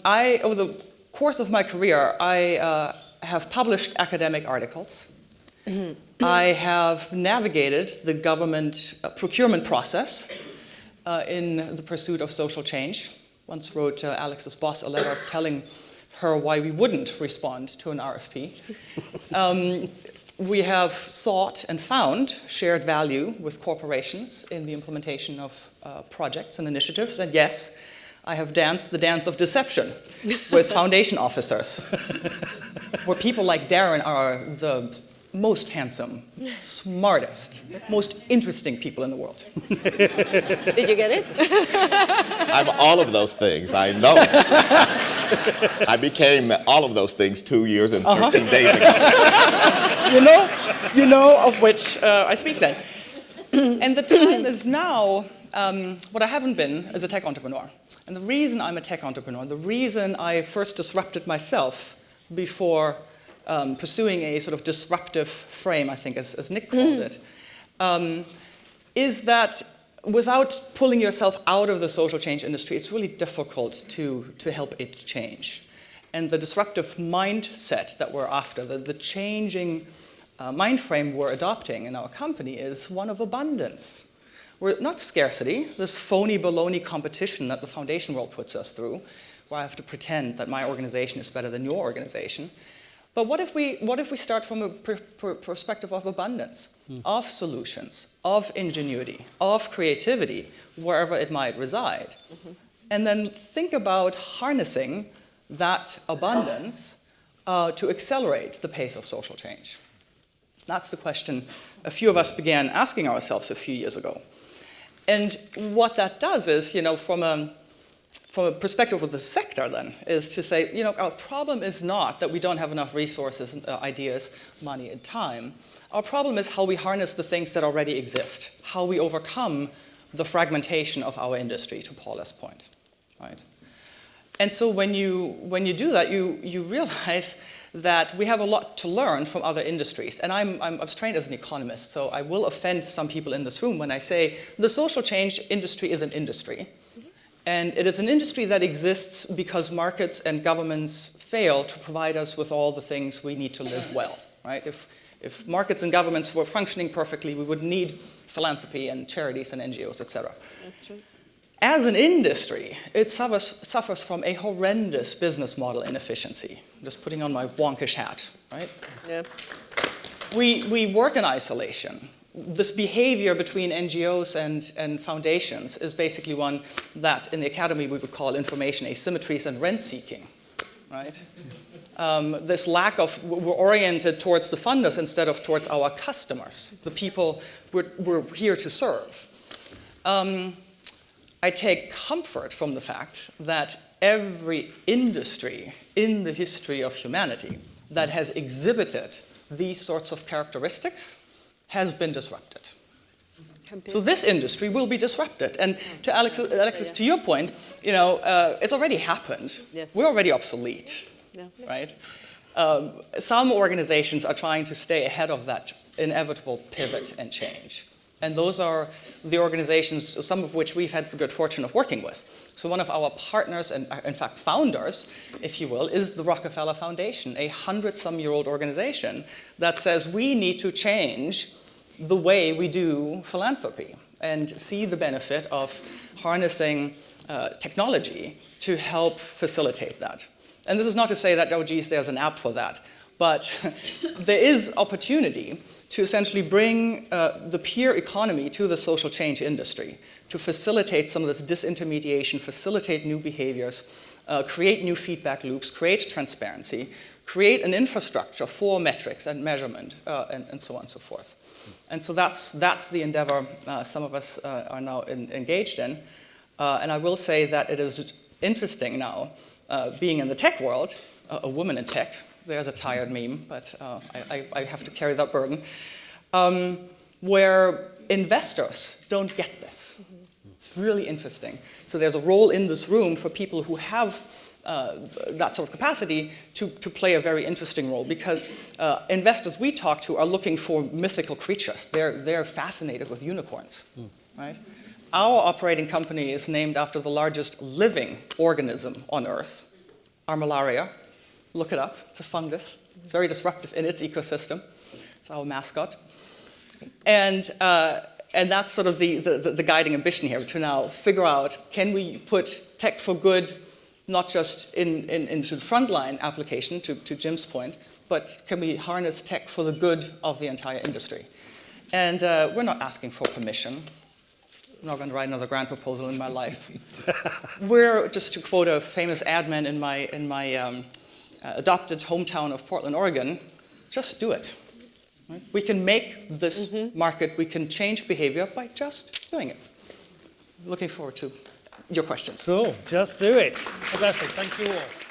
over the course of my career, I have published academic articles. I have navigated the government procurement process in the pursuit of social change. Once wrote Alex's boss a letter telling her why we wouldn't respond to an RFP. We have sought and found shared value with corporations in the implementation of projects and initiatives. And yes, I have danced the dance of deception with foundation officers, where people like Darren are the most handsome, smartest, most interesting people in the world. Did you get it? I'm all of those things, I know. I became all of those things 2 years and 13 days ago. You know of which I speak then. And the time is now what I haven't been as a tech entrepreneur. And the reason I'm a tech entrepreneur, the reason I first disrupted myself before pursuing a sort of disruptive frame, I think, as Nick called it, is that without pulling yourself out of the social change industry, it's really difficult to help it change. And the disruptive mindset that we're after, the changing mind frame we're adopting in our company is one of abundance. We're not scarcity, this phony baloney competition that the foundation world puts us through, where I have to pretend that my organization is better than your organization. But what if we start from a perspective of abundance, of solutions, of ingenuity, of creativity, wherever it might reside, and then think about harnessing that abundance to accelerate the pace of social change? That's the question a few of us began asking ourselves a few years ago. And what that does is, from a perspective of the sector then, is to say, our problem is not that we don't have enough resources, ideas, money, and time. Our problem is how we harness the things that already exist, how we overcome the fragmentation of our industry, to Paula's point, right? And so when you do that, you realize that we have a lot to learn from other industries. And I was trained as an economist, so I will offend some people in this room when I say the social change industry is an industry. And it is an industry that exists because markets and governments fail to provide us with all the things we need to live well, right? If markets and governments were functioning perfectly, we would need philanthropy and charities and NGOs, etc. That's true. As an industry, it suffers from a horrendous business model inefficiency. I'm just putting on my wonkish hat, right? Yeah. We work in isolation. This behavior between NGOs and foundations is basically one that in the academy we would call information asymmetries and rent-seeking, right? This lack of, we're oriented towards the funders instead of towards our customers, the people we're here to serve. I take comfort from the fact that every industry in the history of humanity that has exhibited these sorts of characteristics has been disrupted. So this industry will be disrupted. And to Alexis, to your point, it's already happened. Yes. We're already obsolete, right? Some organizations are trying to stay ahead of that inevitable pivot and change. And those are the organizations, some of which we've had the good fortune of working with. So one of our partners, and in fact founders, if you will, is the Rockefeller Foundation, a 100-some-year-old organization that says we need to change the way we do philanthropy and see the benefit of harnessing technology to help facilitate that. And this is not to say that, oh geez, there's an app for that, but there is opportunity to essentially bring the peer economy to the social change industry, to facilitate some of this disintermediation, facilitate new behaviors, create new feedback loops, create transparency, create an infrastructure for metrics and measurement, and so on and so forth. And so that's the endeavor some of us are now engaged in. And I will say that it is interesting now, being in the tech world, a woman in tech. There's a tired meme, but I have to carry that burden, where investors don't get this. It's really interesting. So there's a role in this room for people who have that sort of capacity to play a very interesting role, because investors we talk to are looking for mythical creatures. They're fascinated with unicorns, right? Our operating company is named after the largest living organism on Earth, Armillaria. Look it up. It's a fungus. It's very disruptive in its ecosystem. It's our mascot. And that's sort of the guiding ambition here, to now figure out, can we put tech for good not just into the frontline application, to Jim's point, but can we harness tech for the good of the entire industry? And we're not asking for permission. I'm not going to write another grant proposal in my life. We're, just to quote a famous ad man in my adopted hometown of Portland, Oregon, just do it. Right? We can make this market, we can change behavior by just doing it. Looking forward to your questions. Cool, just do it. Fantastic, thank you all.